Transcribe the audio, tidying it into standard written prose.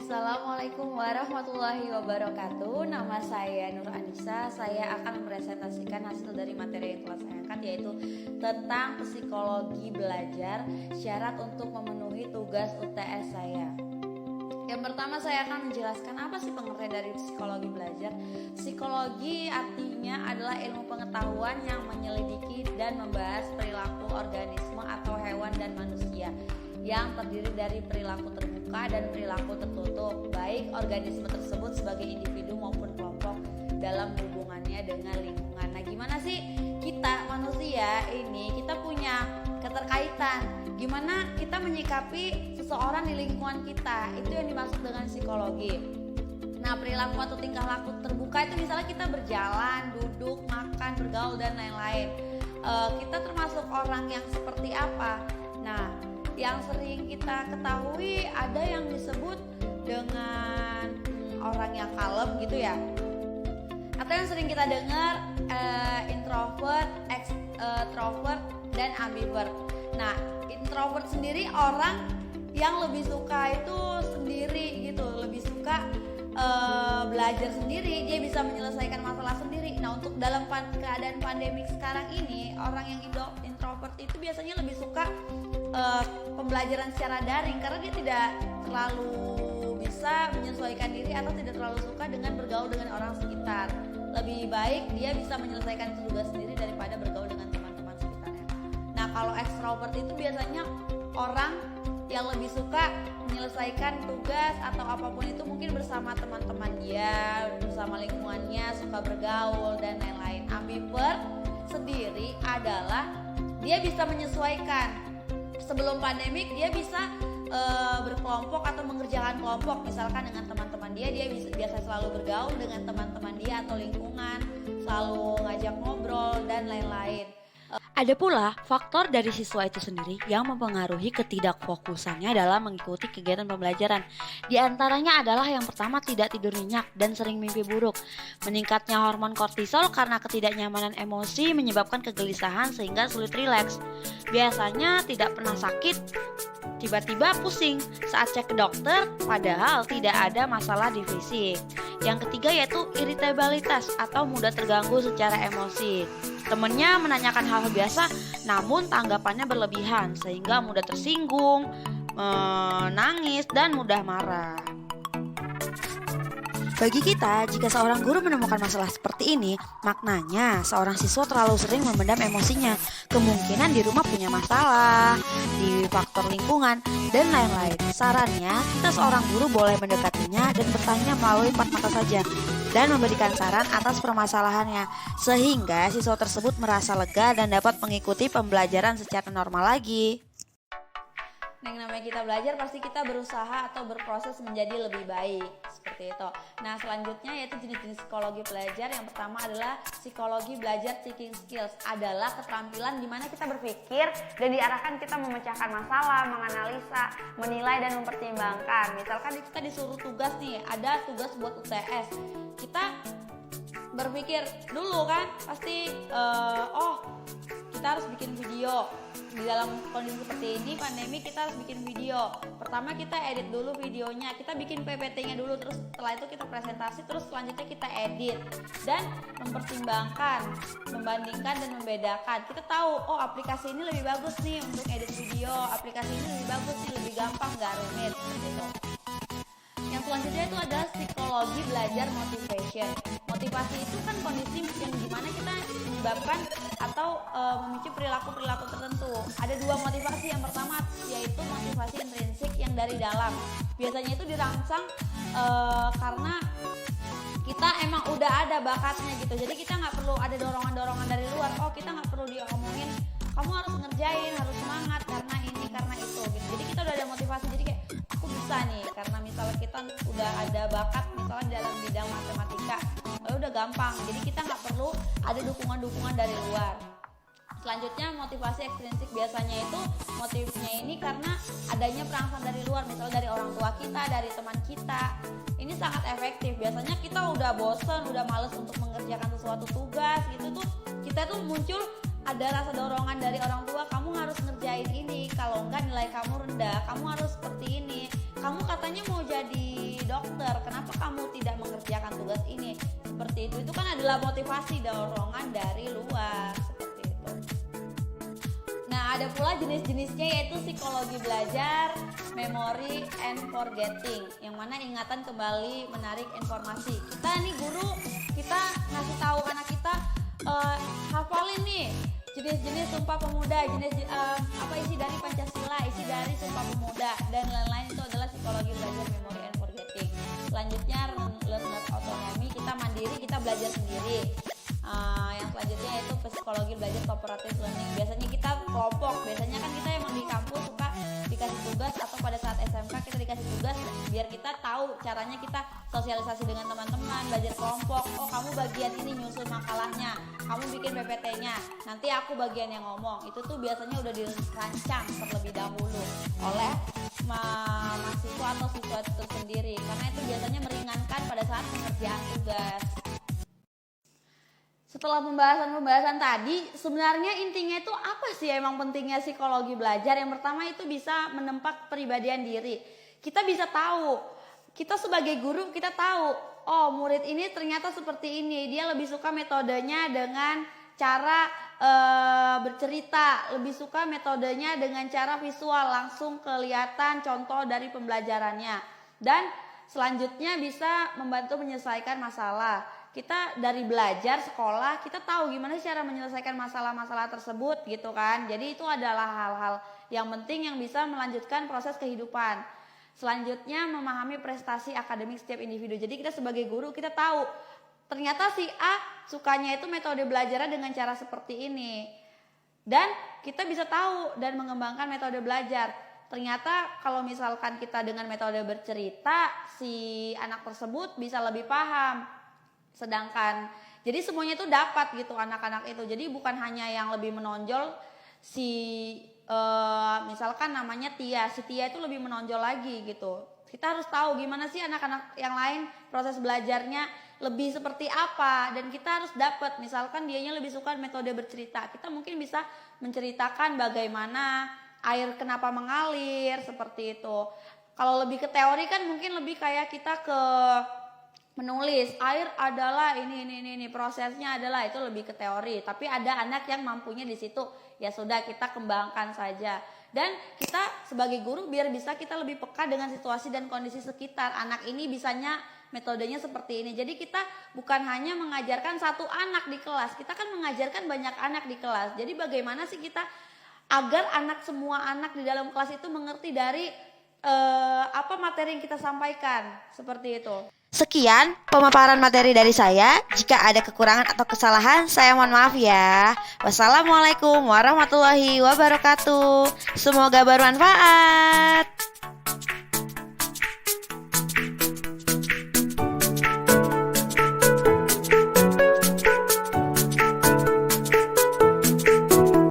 Assalamualaikum warahmatullahi wabarakatuh. Nama saya Nur Anissa. Saya akan mempresentasikan hasil dari materi yang telah saya angkat, yaitu tentang psikologi belajar, syarat untuk memenuhi tugas UTS saya. Yang pertama saya akan menjelaskan apa sih pengertian dari psikologi belajar. Psikologi artinya adalah ilmu pengetahuan yang menyelidiki dan membahas perilaku organisme atau hewan dan manusia yang terdiri dari perilaku terbuka dan perilaku tertutup, baik organisme tersebut sebagai individu maupun kelompok dalam hubungannya dengan lingkungan. Nah, gimana sih kita manusia ini, kita punya keterkaitan, gimana kita menyikapi seseorang di lingkungan kita, itu yang dimaksud dengan psikologi. Nah, perilaku atau tingkah laku terbuka itu misalnya kita berjalan, duduk, makan, bergaul, dan lain-lain. Kita termasuk orang yang seperti apa? Nah, yang sering kita ketahui ada yang disebut dengan orang yang kalem gitu ya, atau yang sering kita dengar introvert, extrovert, dan ambivert. Nah, introvert sendiri orang yang lebih suka itu sendiri gitu, lebih suka belajar sendiri, dia bisa menyelesaikan masalah sendiri. Nah, untuk dalam keadaan pandemik sekarang ini, orang yang introvert itu biasanya lebih suka pembelajaran secara daring karena dia tidak terlalu bisa menyesuaikan diri atau tidak terlalu suka dengan bergaul dengan orang sekitar. Lebih baik dia bisa menyelesaikan tugas sendiri daripada bergaul dengan teman-teman sekitarnya. Nah, kalau extrovert itu biasanya orang yang lebih suka menyelesaikan tugas atau apapun itu mungkin bersama teman-teman dia, bersama lingkungannya, suka bergaul dan lain-lain. Ambivert sendiri adalah dia bisa menyesuaikan. Sebelum pandemik dia bisa berkelompok atau mengerjakan kelompok, misalkan dengan teman-teman dia biasa selalu bergaul dengan teman-teman dia atau lingkungan, selalu ngajak ngobrol dan lain-lain. Ada pula faktor dari siswa itu sendiri yang mempengaruhi ketidakfokusannya dalam mengikuti kegiatan pembelajaran. Di antaranya adalah yang pertama, tidak tidur nyenyak dan sering mimpi buruk. Meningkatnya hormon kortisol karena ketidaknyamanan emosi menyebabkan kegelisahan sehingga sulit rileks. Biasanya tidak pernah sakit, tiba-tiba pusing saat cek ke dokter padahal tidak ada masalah di fisik. Yang ketiga yaitu iritabilitas atau mudah terganggu secara emosi. Temennya menanyakan hal biasa namun tanggapannya berlebihan sehingga mudah tersinggung, menangis, dan mudah marah. Bagi kita, jika seorang guru menemukan masalah seperti ini, maknanya seorang siswa terlalu sering memendam emosinya. Kemungkinan di rumah punya masalah, di faktor lingkungan, dan lain-lain. Sarannya, kita seorang guru boleh mendekatinya dan bertanya melalui empat mata saja dan memberikan saran atas permasalahannya, sehingga siswa tersebut merasa lega dan dapat mengikuti pembelajaran secara normal lagi. Nah, yang namanya kita belajar pasti kita berusaha atau berproses menjadi lebih baik, seperti itu. Nah, selanjutnya yaitu jenis-jenis psikologi belajar. Yang pertama adalah psikologi belajar thinking skills, adalah keterampilan di mana kita berpikir dan diarahkan kita memecahkan masalah, menganalisa, menilai, dan mempertimbangkan. Misalkan kita disuruh tugas nih, ada tugas buat UTS, kita berpikir dulu kan, pasti kita harus bikin video. Di dalam kondisi seperti ini pandemi, kita harus bikin video. Pertama kita edit dulu videonya, kita bikin PPT-nya dulu, terus setelah itu kita presentasi, terus selanjutnya kita edit dan mempertimbangkan, membandingkan dan membedakan. Kita tahu, oh aplikasi ini lebih bagus nih untuk edit video, aplikasi ini lebih bagus nih, lebih gampang, gak rumit gitu. Yang selanjutnya itu adalah psikologi belajar motivation. Motivasi itu kan kondisi yang dimana kita menyebabkan atau memicu perilaku-perilaku tertentu. Ada dua motivasi. Yang pertama yaitu motivasi intrinsik yang dari dalam. Biasanya itu dirangsang karena kita emang udah ada bakatnya gitu. Jadi kita nggak perlu ada dorongan-dorongan dari luar. Oh, kita nggak perlu diomongin, kamu harus ngerjain, harus semangat karena ini, karena itu gitu. Jadi kita udah ada motivasi. Jadi kayak aku bisa nih, karena misalnya kita udah ada bakat misalnya dalam bidang matematika, udah gampang. Jadi kita nggak perlu ada dukungan-dukungan dari luar. Selanjutnya motivasi ekstrinsik, biasanya itu motifnya ini karena adanya perangsang dari luar, misalnya dari orang tua kita, dari teman kita. Ini sangat efektif. Biasanya kita udah bosen, udah males untuk mengerjakan sesuatu tugas gitu tuh, kita tuh muncul ada rasa dorongan dari orang tua, kamu harus ngerjain ini, kalau enggak nilai kamu rendah, kamu harus seperti ini, kamu katanya mau jadi adalah motivasi dorongan dari luar, seperti itu. Nah, ada pula jenis-jenisnya yaitu psikologi belajar, memory and forgetting, yang mana ingatan kembali menarik informasi. Kita nih guru, kita ngasih tahu anak kita hafalin nih jenis-jenis Sumpah Pemuda, apa isi dari Pancasila, isi dari Sumpah Pemuda, dan lain-lain. Itu adalah psikologi belajar, memory and forgetting. Selanjutnya learner autonomy, kita mandiri, kita belajar sendiri. Yang selanjutnya yaitu psikologi belajar cooperative learning. Biasanya kita kelompok, biasanya kan kita emang di kampus suka dikasih tugas, atau pada saat SMK kita dikasih tugas biar kita tahu caranya kita sosialisasi dengan teman-teman, belajar kelompok. Oh, kamu bagian ini nyusun makalahnya, kamu bikin PPT-nya, nanti aku bagian yang ngomong. Itu tuh biasanya udah dirancang terlebih dahulu oleh mahasiswa atau siswa itu sendiri, karena itu biasanya meringankan pada saat pengerjaan tugas. Setelah pembahasan tadi, sebenarnya intinya itu apa sih emang pentingnya psikologi belajar? Yang pertama itu bisa menempa kepribadian diri. Kita bisa tahu, kita sebagai guru kita tahu, oh murid ini ternyata seperti ini. Dia lebih suka metodenya dengan cara bercerita, lebih suka metodenya dengan cara visual, langsung kelihatan contoh dari pembelajarannya. Dan selanjutnya bisa membantu menyelesaikan masalah. Kita dari belajar sekolah, kita tahu gimana cara menyelesaikan masalah-masalah tersebut gitu kan. Jadi itu adalah hal-hal yang penting yang bisa melanjutkan proses kehidupan. Selanjutnya memahami prestasi akademik setiap individu. Jadi kita sebagai guru kita tahu ternyata si A sukanya itu metode belajarnya dengan cara seperti ini. Dan kita bisa tahu dan mengembangkan metode belajar. Ternyata kalau misalkan kita dengan metode bercerita, si anak tersebut bisa lebih paham. Sedangkan jadi semuanya itu dapat gitu anak-anak itu. Jadi bukan hanya yang lebih menonjol misalkan namanya Tia. Si Tia itu lebih menonjol lagi gitu. Kita harus tahu gimana sih anak-anak yang lain proses belajarnya lebih seperti apa, dan kita harus dapat. Misalkan dianya lebih suka metode bercerita, kita mungkin bisa menceritakan bagaimana air kenapa mengalir seperti itu. Kalau lebih ke teori kan mungkin lebih kayak kita ke menulis air adalah ini prosesnya adalah, itu lebih ke teori. Tapi ada anak yang mampunya di situ, ya sudah kita kembangkan saja. Dan kita sebagai guru biar bisa kita lebih peka dengan situasi dan kondisi sekitar. Anak ini bisanya metodenya seperti ini. Jadi kita bukan hanya mengajarkan satu anak di kelas, kita kan mengajarkan banyak anak di kelas. Jadi bagaimana sih kita agar semua anak di dalam kelas itu mengerti dari apa materi yang kita sampaikan, seperti itu. Sekian pemaparan materi dari saya. Jika ada kekurangan atau kesalahan, saya mohon maaf ya. Wassalamualaikum warahmatullahi wabarakatuh. Semoga bermanfaat.